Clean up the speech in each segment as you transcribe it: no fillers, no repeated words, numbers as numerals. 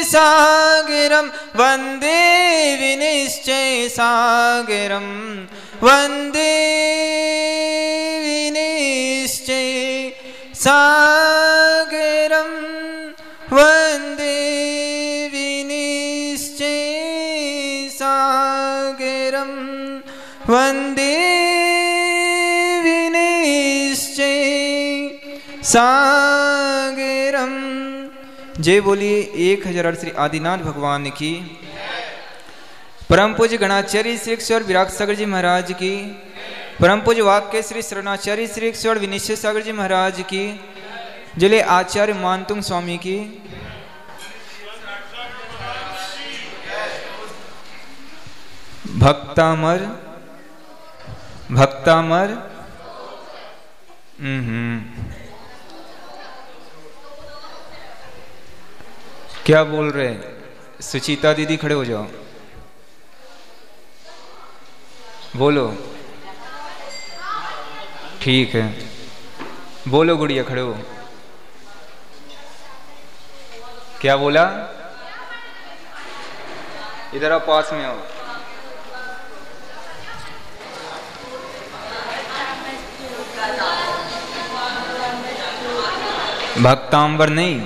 सागरं वन्दे विनिश्चय सागरं वन्दे विनिश्चय सागरं वन्दे विनिश्चय सागरं वन्दे विनिश्चय सागरं। जय बोलिए 1000 श्री आदिनाथ भगवान की। परम पूज्य गणाचार्य श्री 108 विराट सागर जी महाराज की। परम पूज्य वाक्य श्री शरणाचार्य श्री 108 विनिश्चय सागर जी महाराज की। जले आचार्य मानतुंग स्वामी की। भक्तामर भक्तामर क्या बोल रहे हैं? सुचिता दीदी खड़े हो जाओ, बोलो। ठीक है, बोलो गुड़िया, खड़े हो। क्या बोला? इधर आओ, पास में आओ। भक्तांबर नहीं,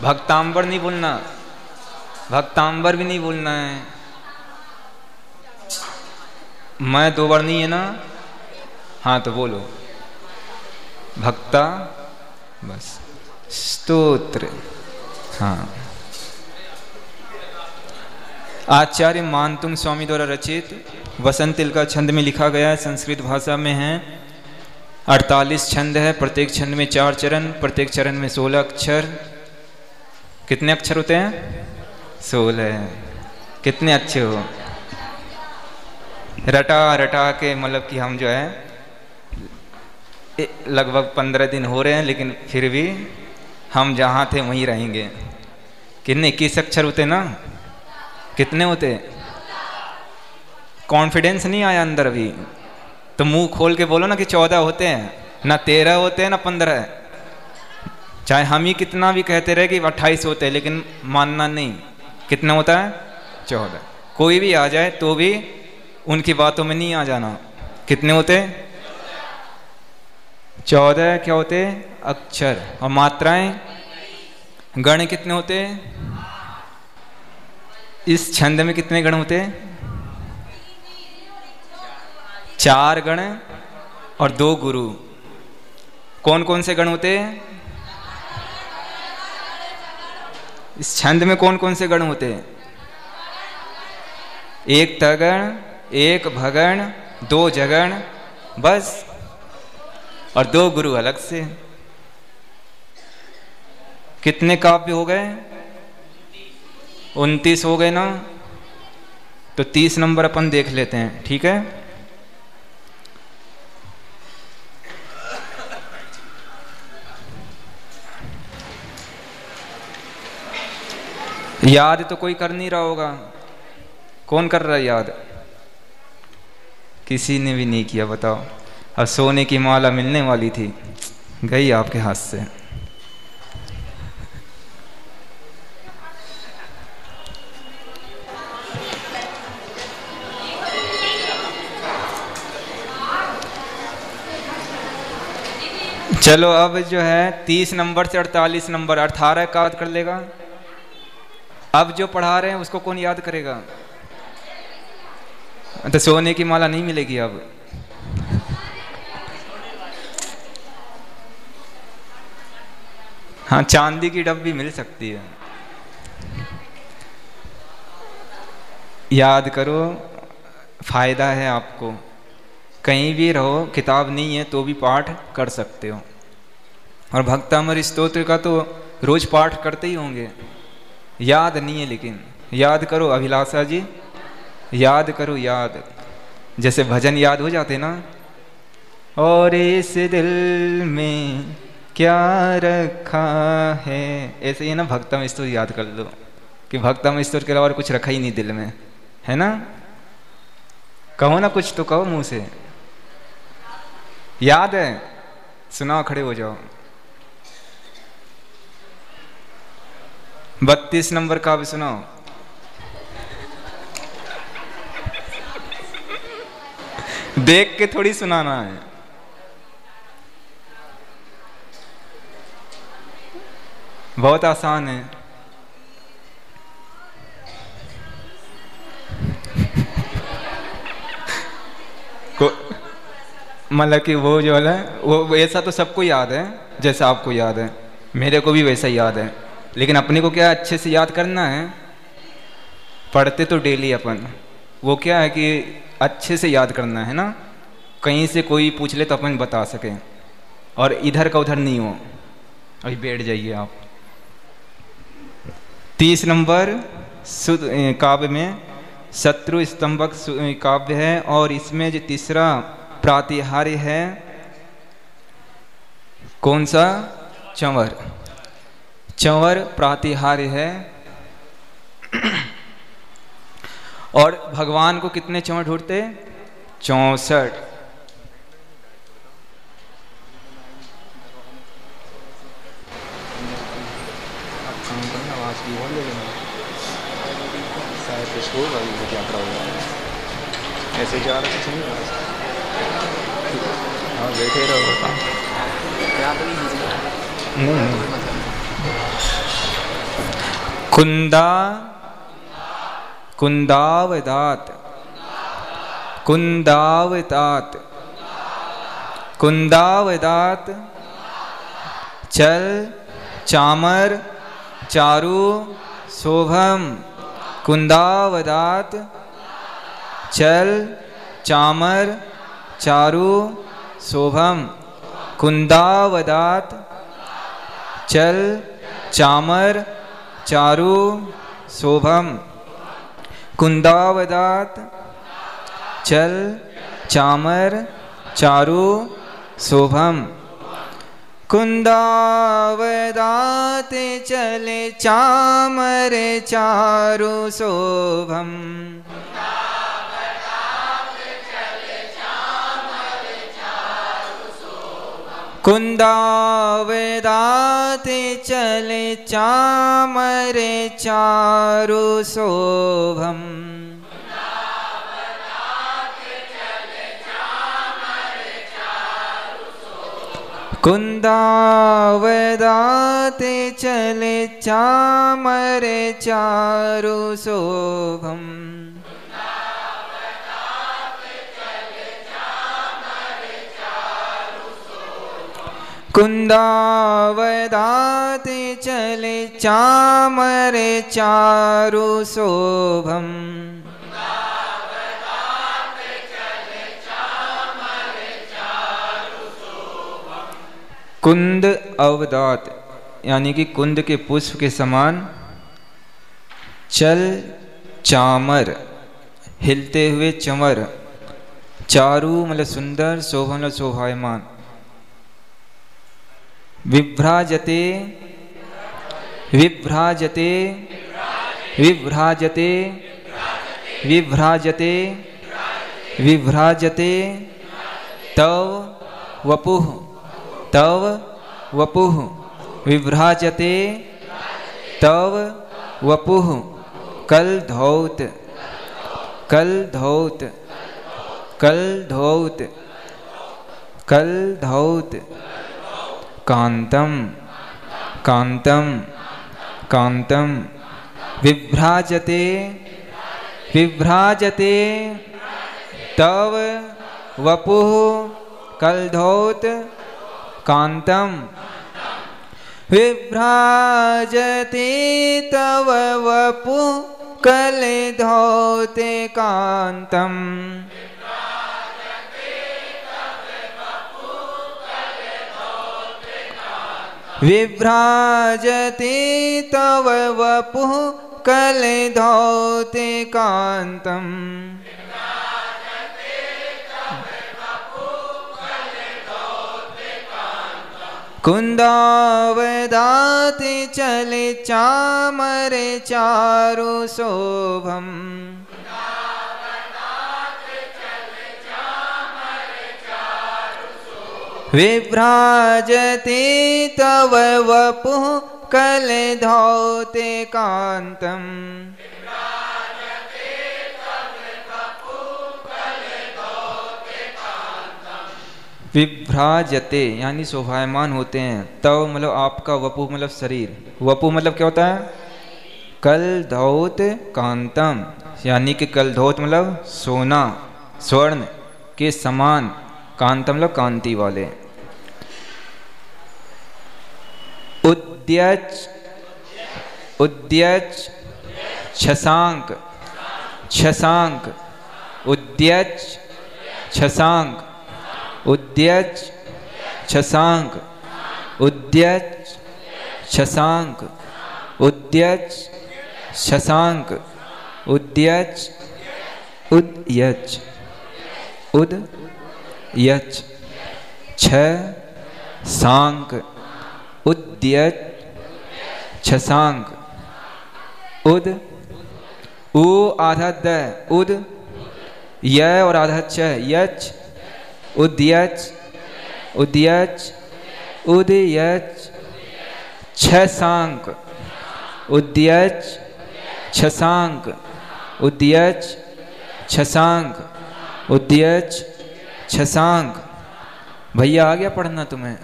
भक्तांबर नहीं बोलना, भक्तांबर भी नहीं बोलना है। मैं 2 बार नहीं है ना? हाँ तो बोलो भक्ता, बस। स्तोत्र, हाँ। आचार्य मानतुंग स्वामी द्वारा रचित वसंत तिल का छंद में लिखा गया है, संस्कृत भाषा में है। 48 छंद है, प्रत्येक छंद में 4 चरण, प्रत्येक चरण में 16 अक्षर। कितने अक्षर होते हैं? 16। कितने अच्छे हो, रटा रटा के, मतलब कि हम जो है लगभग 15 दिन हो रहे हैं, लेकिन फिर भी हम जहाँ थे वहीं रहेंगे। कितने? 21 अक्षर होते ना? कितने होते? कॉन्फिडेंस नहीं आया अंदर अभी तो मुंह खोल के बोलो ना कि 14 होते हैं, ना 13 होते हैं, ना 15। चाहे हम ही कितना भी कहते रहे कि 28 होते हैं, लेकिन मानना नहीं। कितना होता है? 14। कोई भी आ जाए तो भी उनकी बातों में नहीं आ जाना। कितने होते? 14 क्या होते? अक्षर। और मात्राएं, गण कितने होते? इस छंद में कितने गण होते? 4 गण और 2 गुरु। कौन कौन से गण होते? इस छंद में कौन कौन से गण होते? 1 तगण, 1 भगण, 2 जगण, बस। और 2 गुरु अलग से। कितने काव्य हो गए? 29 हो गए ना? तो 30 नंबर अपन देख लेते हैं, ठीक है? याद तो कोई कर नहीं रहा होगा। कौन कर रहा है याद? किसी ने भी नहीं किया, बताओ। अब सोने की माला मिलने वाली थी, गई आपके हाथ से। चलो अब जो है 30 नंबर से 48 नंबर 18 का याद कर लेगा। अब जो पढ़ा रहे हैं उसको कौन याद करेगा? तो सोने की माला नहीं मिलेगी अब। हाँ, चांदी की डब्बी मिल सकती है। याद करो, फायदा है आपको। कहीं भी रहो, किताब नहीं है तो भी पाठ कर सकते हो। और भक्तामर स्तोत्र का तो रोज पाठ करते ही होंगे। याद नहीं है लेकिन याद करो। अभिलाषा जी, याद करो, याद। जैसे भजन याद हो जाते ना, और इस दिल में क्या रखा है, ऐसे ही ना भक्तम स्तोत्र याद कर लो कि भक्तम स्तोत्र के अलावा कुछ रखा ही नहीं दिल में, है ना? कहो ना, कुछ तो कहो मुंह से। याद है? सुनाओ, खड़े हो जाओ। 32 नंबर का भी सुनाओ। देख के थोड़ी सुनाना है। बहुत आसान है। मतलब कि वो जो है वो ऐसा तो सबको याद है, जैसा आपको याद है, मेरे को भी वैसा ही याद है, लेकिन अपने को क्या अच्छे से याद करना है। पढ़ते तो डेली अपन, वो क्या है कि अच्छे से याद करना है ना, कहीं से कोई पूछ ले तो अपन बता सकें, और इधर का उधर नहीं हो। अभी बैठ जाइए आप। 30 नंबर काव्य में शत्रु स्तंभक काव्य है, और इसमें जो तीसरा प्रातिहार्य है कौन सा? चंवर। चंवर प्रातिहार्य है। और भगवान को कितने चंवर ढूंढते? 64। ऐसे जा रहे हाँ, बैठे रहो। कुंदा कुंदावदात कुंदावदात कुंदावदात चल चामर चारु शोभम। कुंदावदात चल चामर चारु शोभम। कुंदावदात चल चामर चारु शोभम। कुंदावदात चल चामर चारु शोभम। कुंदावदात चले चामर चारु शोभम। कुंदावदात चले चामर चारु शोभम। कुंदावदात चले चामर चारु शोभम। कुंदावदात चले चामर चारु शोभम। कुंद अवदात यानी कि कुंद के पुष्प के समान, चल चामर हिलते हुए चंवर, चारु मतलब सुंदर, शोभन मतलब शोभायमान। विभ्राजते विभ्राजते विभ्राजते विभ्राजते विभ्राजते तव वपुः तव वपुः। विभ्राजते तव वपुः कल धौत कल धौत कल धौत कल धौत। कांतम कांतम कांतम। विभ्राजते विभ्राजते तव वपुः कलधौत कांतम। विभ्राजते तव वपुः कलधौत कांतम। विभ्राजते तव वपुः कलधौत कांतम। कुंदावदात चले चामर चारु शोभम। विभ्राजते तव वपुः कलधौते कांतम। विभ्राजते यानी शोभायमान होते हैं, तव मतलब आपका, वपु मतलब शरीर, वपु मतलब क्या होता है, कलधौत कांतम यानी कि कलधौत मतलब सोना स्वर्ण के समान, कांतम मतलब कांति वाले। उद्यच उद्यच छसांक छसांक उद्यच छसांक उद्यच छसांक उद्यच छसांक उद्यच छसांक उद्यच उद्यच उद्यच छसांक उद्यच छसांक उद उ आधा द उद य और आधा छ यच उद्यच उद्यच उद्यच छसांक उद्यच छसांक उद्यच छसांक उद्यच छसांक। भैया आ गया पढ़ना तुम्हें?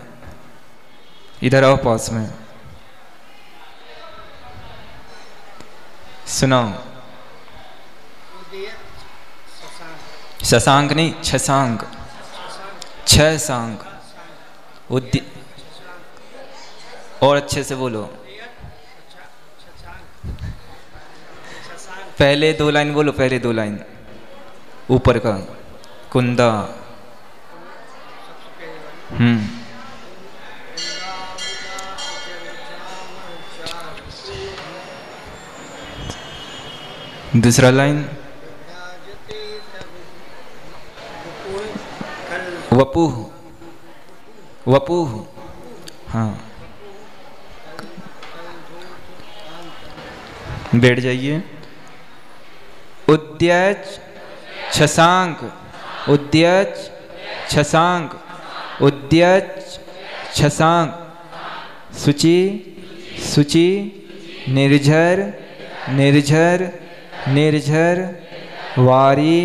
इधर आओ पास में, सुनाओ। शशांक नहीं, छशांक, छशांक उद्य, और अच्छे से बोलो। पहले दो लाइन बोलो, पहले दो लाइन ऊपर का कुंदा। दूसरा लाइन वपुह वपुह, हाँ बैठ जाइए। उद्यच छसांक उद्यच छसांक उद्यच छसांक शुचि शुचि निर्झर निर्झर निर्झर वारी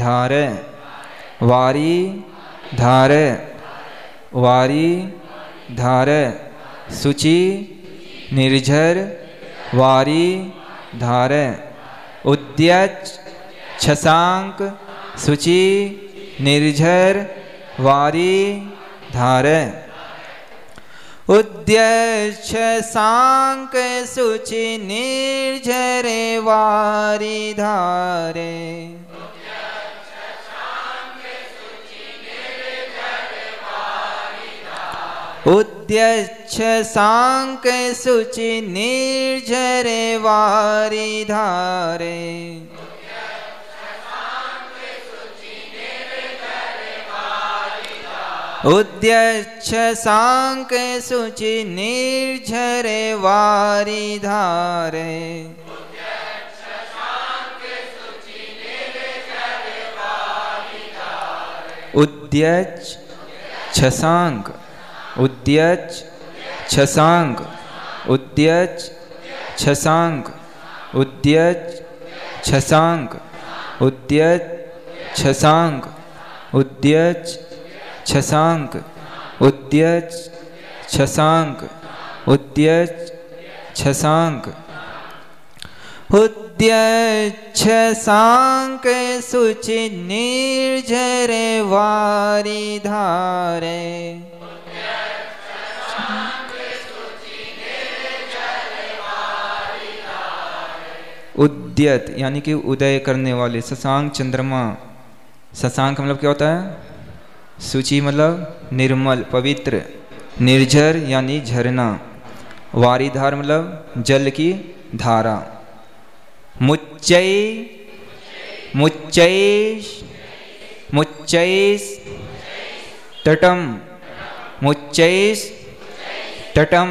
धार वारी धार वारी धार शुचि निर्झर वारी धार उद्यच छसांक शुचि निर्झर वारी धार उद्यच छसांक शुचि निर्झर वारी धारे उद्यच छसांक शुचि निर्झर वारी धारे उद्यच छसांक शुचि निर्झर वारी धारे उद्यच छसांक उद्यच छसांक उद्यच छसांक उद्यच छसांक उद्यच छसांक उद्यच छसांक उद्यच छसांक उद्यच छसांक उद्यच छसांक शुचि निर्झर वारी धारे उद्यत यानी कि उदय करने वाले, शशांक चंद्रमा। शशांक मतलब क्या होता है? शुचि मतलब निर्मल पवित्र, निर्झर यानी झरना, वारीधार मतलब जल की धारा। मुच्चै मुच्चैस मुच्चैस तटम मुच्चैस तटम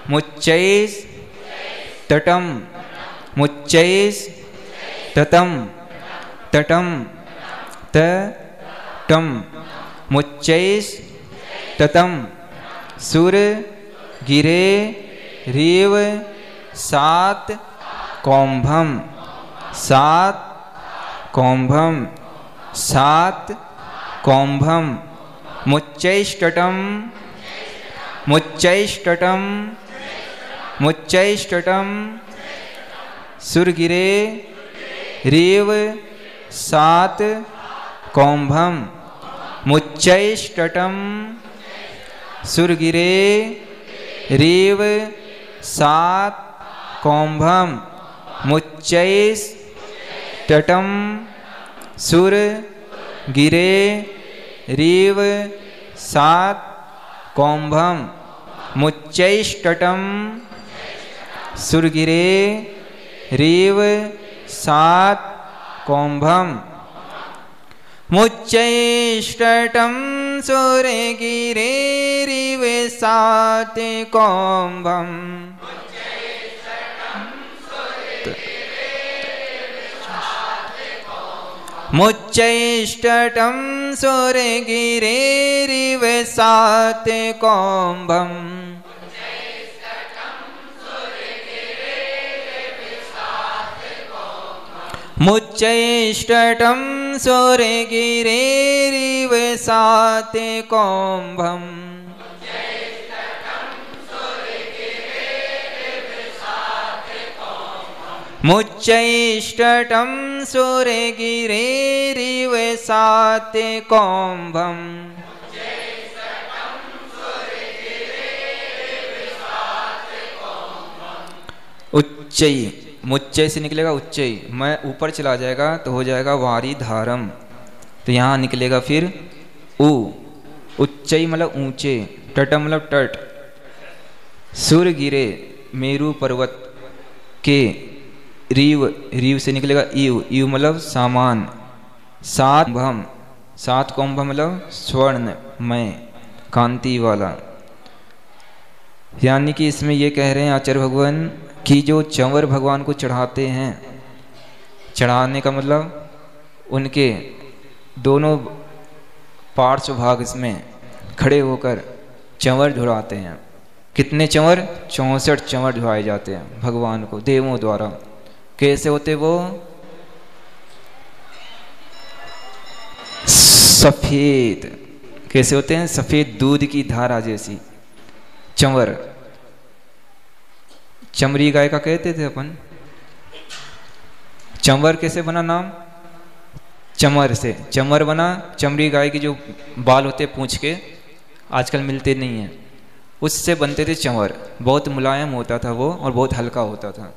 मुच्चैस तटम मुच्चैस ततम तटम तटम मुच्चैस ततम सुर गिरे रीव सात कौंभम सात कौंभम सात कौंभम मुच्चैष्टटम मुच्चैष्टटम मुच्चैष्टटम सुरगिरे रीव सात कौंभम मुच्चैष्टटम सुरगिरे रीव सात कौंभम मुच्चैष्टटम सुर गिरे रीव सात कौंभम मुच्चैष्टटम सुरगिरे रीव सात कौंभम मुच्चैष्टटम सुरगिरे रीव सात कौंभम मुच्चैष्टटम सुरगिरे रीव सात कौंभम मुच्चैष्टटम सुरगिरे रीव सात कौंभम मुच्चैष्टटम सुरगिरे रीव सात कौंभम उच्चै मुच्चै से निकलेगा उच्चै, मैं ऊपर चला जाएगा तो हो जाएगा वारी धारम, तो यहाँ निकलेगा फिर ऊ। उच्चै मतलब ऊंचे, टटम मतलब तट, सुर गिरे मेरू पर्वत के, रीव रीव से निकलेगा ईव, ईव मतलब सामान, सात भम सात कौंभम मतलब स्वर्ण मय कांति वाला। यानी कि इसमें ये कह रहे हैं आचार्य भगवान कि जो चंवर भगवान को चढ़ाते हैं, चढ़ाने का मतलब उनके दोनों पार्श्व भाग इसमें खड़े होकर चंवर झुलाते हैं। कितने चंवर? 64 चंवर झुलाए जाते हैं भगवान को देवों द्वारा। कैसे होते वो? सफेद। कैसे होते हैं? सफेद दूध की धारा जैसी चंवर। चमरी गाय का कहते थे अपन। चंवर कैसे बना नाम? चमर से चमर बना। चमरी गाय की जो बाल होते पूंछ के, आजकल मिलते नहीं हैं, उससे बनते थे चंवर। बहुत मुलायम होता था वो और बहुत हल्का होता था।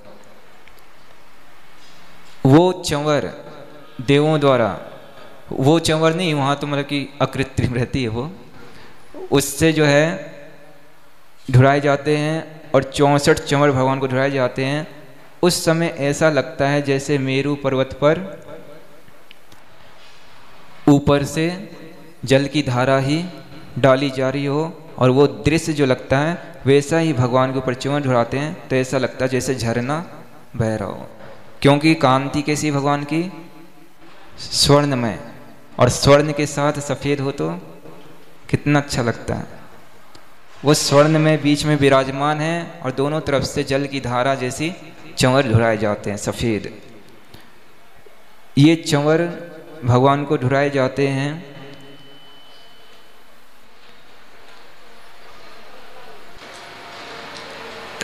वो चंवर देवों द्वारा, वो चंवर नहीं, वहाँ तो मतलब कि अकृत्रिम रहती है वो, उससे जो है ढुराए जाते हैं और 64 चंवर भगवान को ढुराए जाते हैं। उस समय ऐसा लगता है जैसे मेरू पर्वत पर ऊपर से जल की धारा ही डाली जा रही हो, और वो दृश्य जो लगता है वैसा ही भगवान के ऊपर चंवर ढुराते हैं तो ऐसा लगता है जैसे झरना बह रहा हो। क्योंकि कांति कैसी भगवान की? स्वर्णमय, और स्वर्ण के साथ सफ़ेद हो तो कितना अच्छा लगता है। वो स्वर्ण में बीच में विराजमान है और दोनों तरफ से जल की धारा जैसी चंवर ढुराए जाते हैं सफ़ेद। ये चंवर भगवान को ढुराए जाते हैं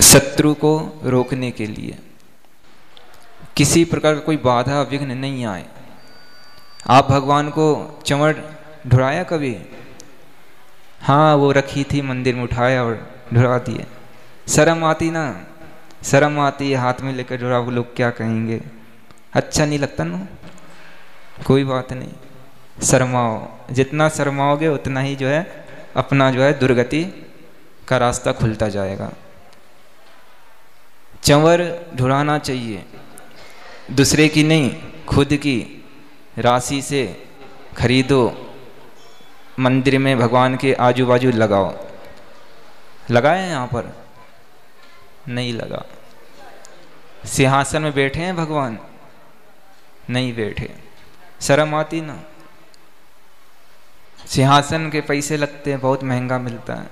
शत्रु को रोकने के लिए, किसी प्रकार का कोई बाधा विघ्न नहीं आए। आप भगवान को चंवर ढुराया कभी? हाँ, वो रखी थी मंदिर में, उठाया और ढुरा दिए। शर्म आती ना? शर्म आती है, हाथ में लेकर ढुरा, वो लोग क्या कहेंगे? अच्छा नहीं लगता ना? कोई बात नहीं, शर्माओ। जितना शर्माओगे उतना ही जो है अपना जो है दुर्गति का रास्ता खुलता जाएगा। चंवर ढुराना चाहिए, दूसरे की नहीं, खुद की राशि से खरीदो, मंदिर में भगवान के आजू बाजू लगाओ। लगाए यहाँ पर? नहीं लगा। सिंहासन में बैठे हैं भगवान? नहीं बैठे। शर्म आती ना? सिंहासन के पैसे लगते हैं, बहुत महंगा मिलता है।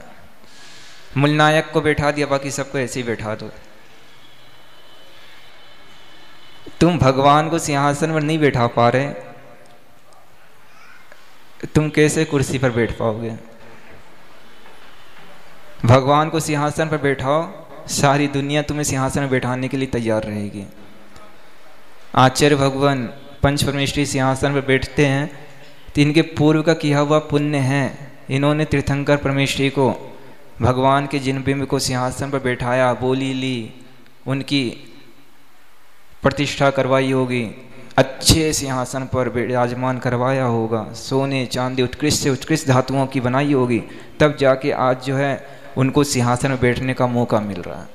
मूलनायक को बैठा दिया, बाकी सबको ऐसे ही बैठा दो। तुम भगवान को सिंहासन पर नहीं बैठा पा रहे, तुम कैसे कुर्सी पर बैठ पाओगे? भगवान को सिंहासन पर बैठाओ, सारी दुनिया तुम्हें सिंहासन में बैठाने के लिए तैयार रहेगी। आचार्य भगवान पंच परमेष्ठी सिंहासन पर बैठते हैं तो इनके पूर्व का किया हुआ पुण्य है। इन्होंने तीर्थंकर परमेष्ठी को भगवान के जिन बिंब को सिंहासन पर बैठाया, बोली ली, उनकी प्रतिष्ठा करवाई होगी, अच्छे सिंहासन पर विराजमान करवाया होगा, सोने चांदी उत्कृष्ट से उत्कृष्ट धातुओं की बनाई होगी, तब जाके आज जो है उनको सिंहासन में बैठने का मौका मिल रहा है।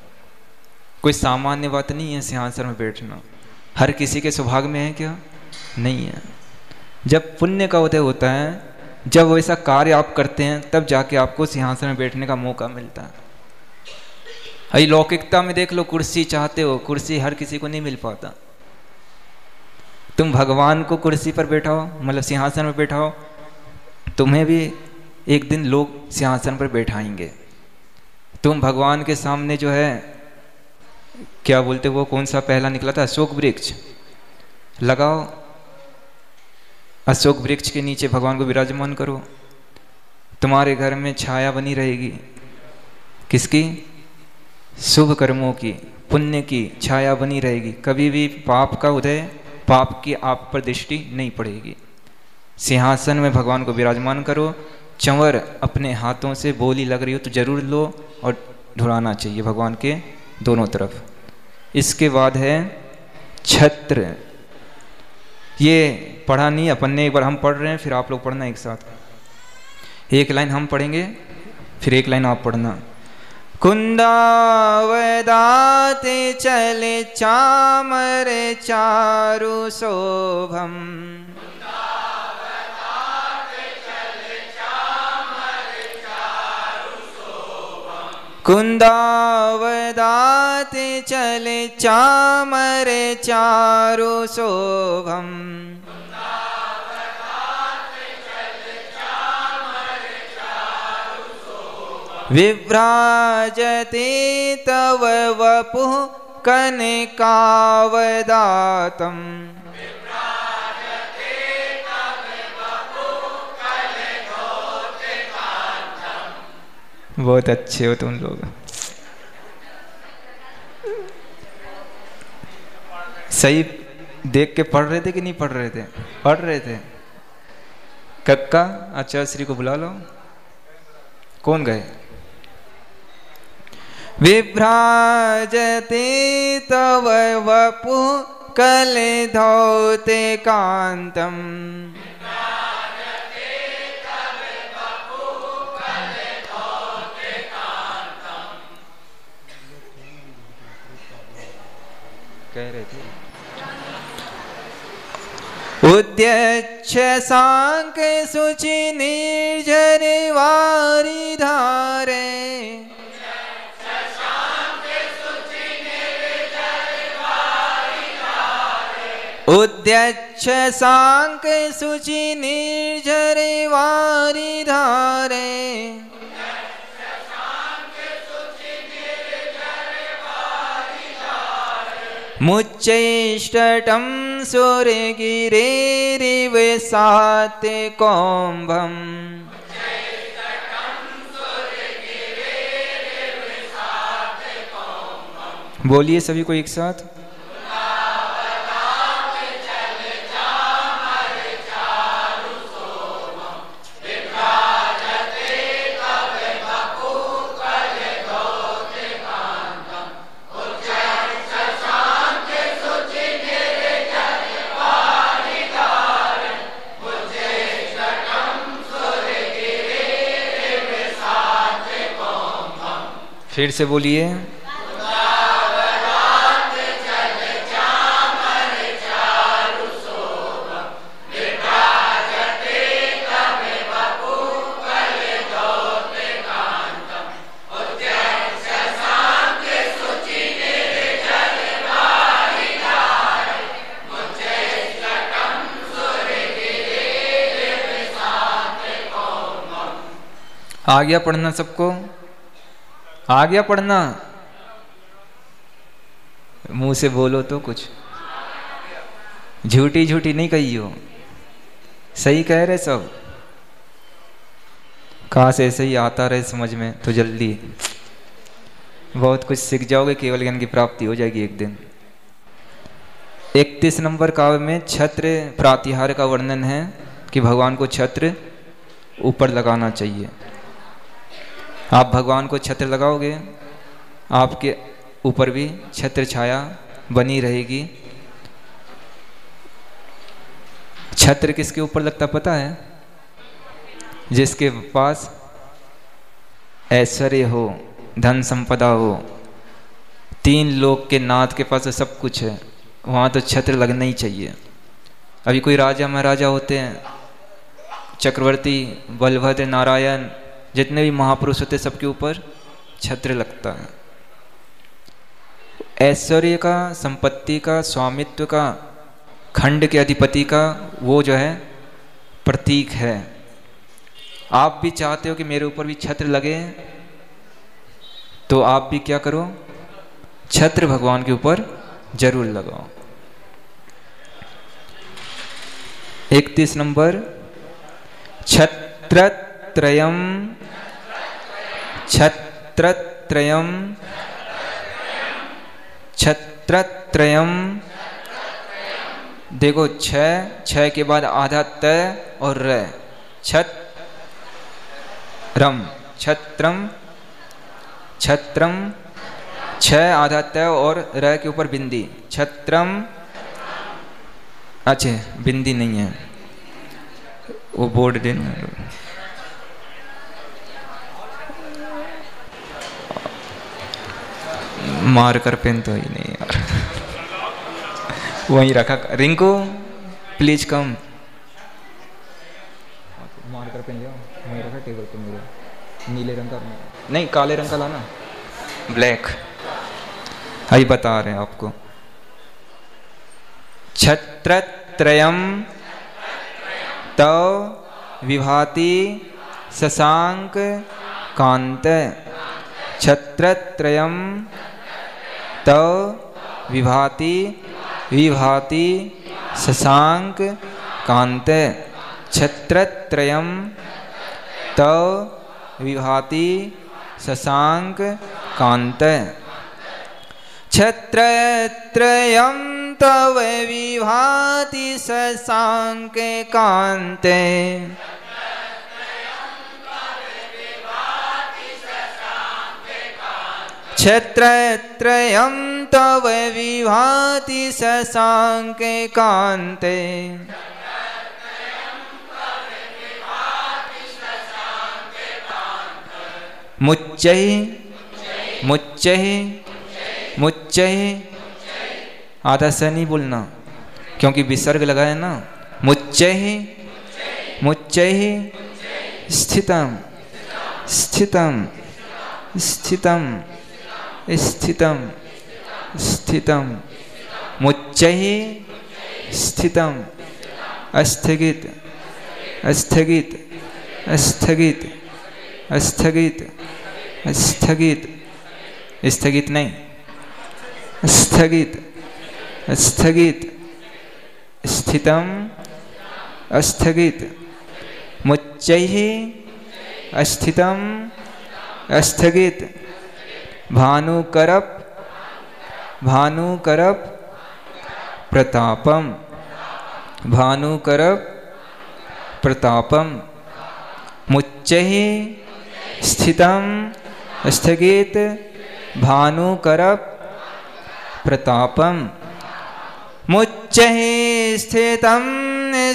कोई सामान्य बात नहीं है सिंहासन में बैठना, हर किसी के सौभाग्य में है क्या? नहीं है। जब पुण्य का उदय होता है, जब वैसा कार्य आप करते हैं, तब जाके आपको सिंहासन में बैठने का मौका मिलता है। अभी लौकिकता में देख लो, कुर्सी चाहते हो, कुर्सी हर किसी को नहीं मिल पाता। तुम भगवान को कुर्सी पर बैठाओ, मतलब सिंहासन में बैठाओ, तुम्हें भी एक दिन लोग सिंहासन पर बैठाएंगे। तुम भगवान के सामने जो है, क्या बोलते वो कौन सा पहला निकला था, अशोक वृक्ष लगाओ, अशोक वृक्ष के नीचे भगवान को विराजमान करो, तुम्हारे घर में छाया बनी रहेगी। किसकी? शुभ कर्मों की, पुण्य की छाया बनी रहेगी। कभी भी पाप का उदय, पाप की आप पर दृष्टि नहीं पड़ेगी। सिंहासन में भगवान को विराजमान करो। चंवर अपने हाथों से बोली लग रही हो तो जरूर लो और ढुलाना चाहिए भगवान के दोनों तरफ। इसके बाद है छत्र। ये पढ़ा नहीं अपन ने, एक बार हम पढ़ रहे हैं, फिर आप लोग पढ़ना एक साथ। एक लाइन हम पढ़ेंगे, फिर एक लाइन आप पढ़ना। कुंदावदाते चले चामर चारु शोभम, कुंदावदाते चले चामर चारु शोभम, विभ्राजते तव वपुः कनकावदातम्, बहुत अच्छे हो तुम लोग। सही देख के पढ़ रहे थे कि नहीं पढ़ रहे थे? पढ़ रहे थे। कक्का आचार्य श्री को बुला लो। कौन गए? विभ्राजते तव वपुः कलधौते कांतम, कह रहे थे उद्यच्छ सांक सुचि निर्झर वारि धारे, उद्यच्छ सांक सुचि निर्झर वारि धारे, मुच्चैष्टटं सूर्यगिरेरिव साते कौम्भम्, बोलिए सभी को एक साथ। फिर से बोलिए। आ गया पढ़ना सबको? आ गया पढ़ना? मुंह से बोलो तो कुछ, झूठी झूठी नहीं कही हो, सही कह रहे सब। काश ऐसे ही आता रहे समझ में तो जल्दी बहुत कुछ सीख जाओगे, केवल ज्ञान की प्राप्ति हो जाएगी एक दिन। 31 नंबर काव्य में छत्र प्रातिहार्य का वर्णन है कि भगवान को छत्र ऊपर लगाना चाहिए। आप भगवान को छत्र लगाओगे, आपके ऊपर भी छत्र छाया बनी रहेगी। छत्र किसके ऊपर लगता पता है? जिसके पास ऐश्वर्य हो, धन संपदा हो, 3 लोक के नाथ के पास सब कुछ है, वहाँ तो छत्र लगना ही चाहिए। अभी कोई राजा महाराजा होते हैं, चक्रवर्ती, बलभद्र, नारायण, जितने भी महापुरुष होते हैं, सबके ऊपर छत्र लगता है। ऐश्वर्य का, संपत्ति का, स्वामित्व का, खंड के अधिपति का वो जो है प्रतीक है। आप भी चाहते हो कि मेरे ऊपर भी छत्र लगे, तो आप भी क्या करो? छत्र भगवान के ऊपर जरूर लगाओ। 31 नंबर, छत्रत्रयम्, छत्रत्रयम्, छत्रत्रयम्। देखो छह के बाद आधा त और र, छत्रम, छत्रम, छत्रम, आधा त और र के ऊपर बिंदी, छत्रम। अच्छा बिंदी नहीं है, वो बोर्ड देना। मार कर पेन तो ही नहीं यार, वहीं रखा। रिंकू प्लीज कम, मार कर पेन जाओ, वहीं रखा टेबल पे मेरे। नीले रंग का नहीं, काले रंग का लाना, ब्लैक। अभी बता रहे हैं आपको। छत्रत्रयम् तव विभाति शशांक कांत, छत्रत्रयम् तव विभाति, विभाति शशांक कांत, छत्रत्रयम् तव विभाति शशांक कांत, छत्रत्रयम् तव विभाति शशांक कांत, छत्रत्रयम् तव विभाति शशांक कांत, मुच्चै, मुच्चै, मुच्चै, आधा स नहीं बोलना क्योंकि विसर्ग लगा है ना। मुच्चै, मुच्चै, स्थितम, स्थितम, स्थितम, स्थितम, स्थितम, मुच्चै, स्थितम, स्थगित, स्थगित, स्थगित, स्थगित, स्थगित, स्थगित नहीं, स्थगित, स्थगित, स्थितम, स्थगित, मुच्चैः स्थितम, स्थगित, भानुकरप, भानुकरप प्रतापम, भानुकरप प्रतापम, मुच्चैः स्थितम, स्थगित, भानुकरप प्रतापम, मुच्चैः स्थितम,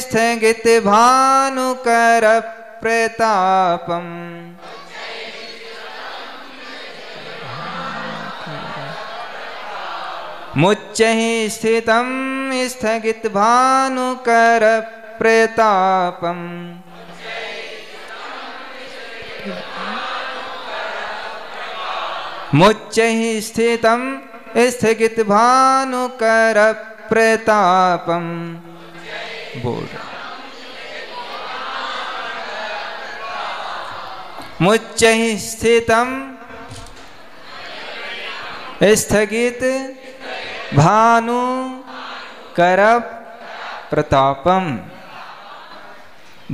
स्थगित, भानुकरप प्रतापम, मुच्चैः स्थितम, स्थगित, भानुकरप प्रतापम, मुच्चैः स्थितम, स्थगित, भानुकरप प्रतापम। बोल, मुच्चैः स्थितम, स्थगित भानु करप प्रतापम।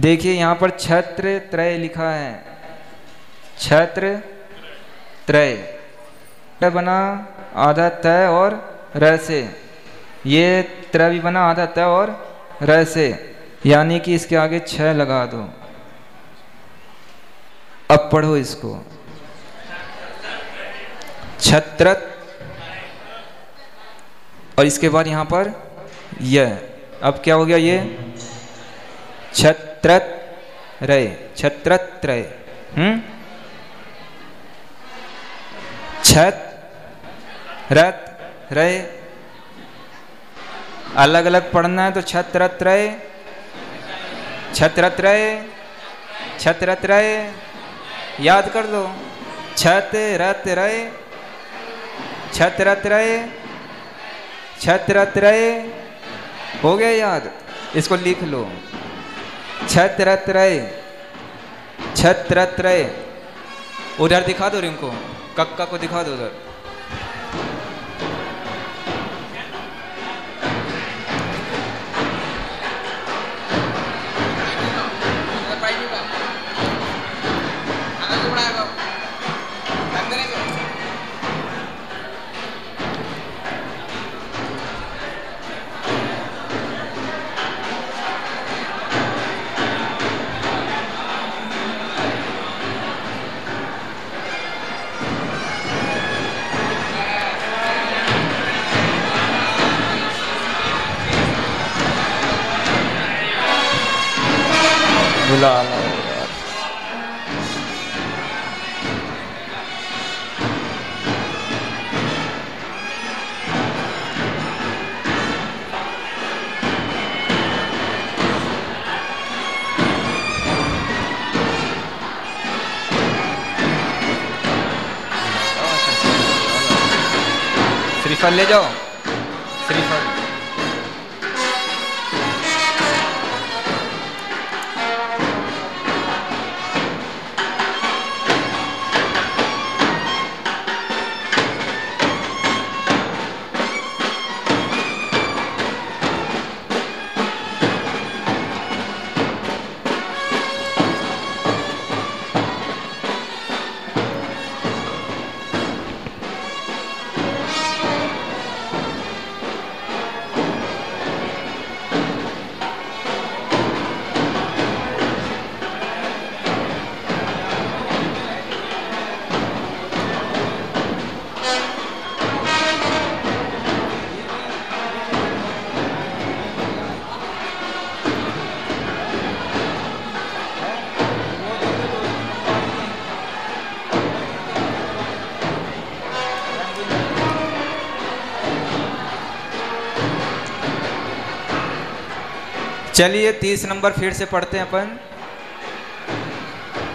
देखिए यहां पर छत्र त्रय लिखा है, छत्र त्रय बना आधा तय और र से, ये त्र भी बना आधा तय और र से, यानी कि इसके आगे 6 लगा दो। अब पढ़ो इसको, छत्रत, और इसके बाद यहां पर यह, अब क्या हो गया ये छत्रत रय, छत्रत रय। छत रत रय अलग अलग पढ़ना है, तो छत्रत रय, छत्रत रय, छत्रत रय याद कर लो। छत रत रय, छत्रत रय, छत्रत रय हो गया याद, इसको लिख लो। छत्रत रय, छत्रत रय। उधर दिखा दो रिंको, कक्का को दिखा दो उधर। बुला लो यार। श्रीफल ले जाओ, श्रीफल। चलिए 30 नंबर फिर से पढ़ते हैं अपन।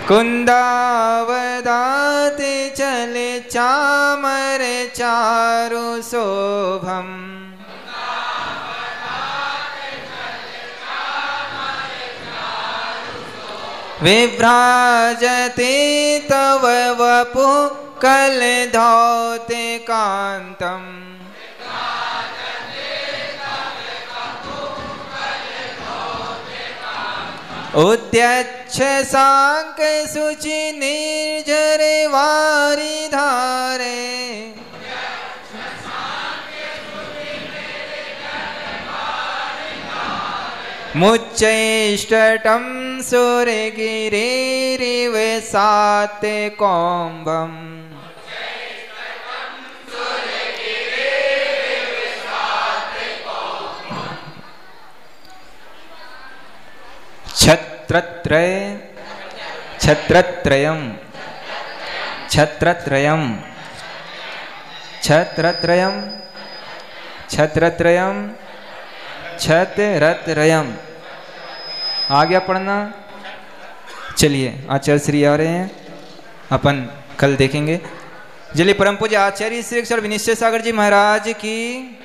कुंदावदाते चले चामर चारु शोभम, विभ्राजते तव वपु कल धौते कांतम, उद्यच्छ सांक सुचि निर्जरे वारी धारे, मुच्चैष्टटं सुरगिरिरिव साते कौम्भम, छत्रत्रय, छत्रत्रयम, छत्रत्रयम, छत्रत्रयम, छत्रत्रयम, छत्रत्रयम। आ गया पढ़ना। चलिए आचार्य श्री आ रहे हैं, अपन कल देखेंगे। चलिए परम पूज्य आचार्य श्री अक्षर विनिश्चय सागर जी महाराज की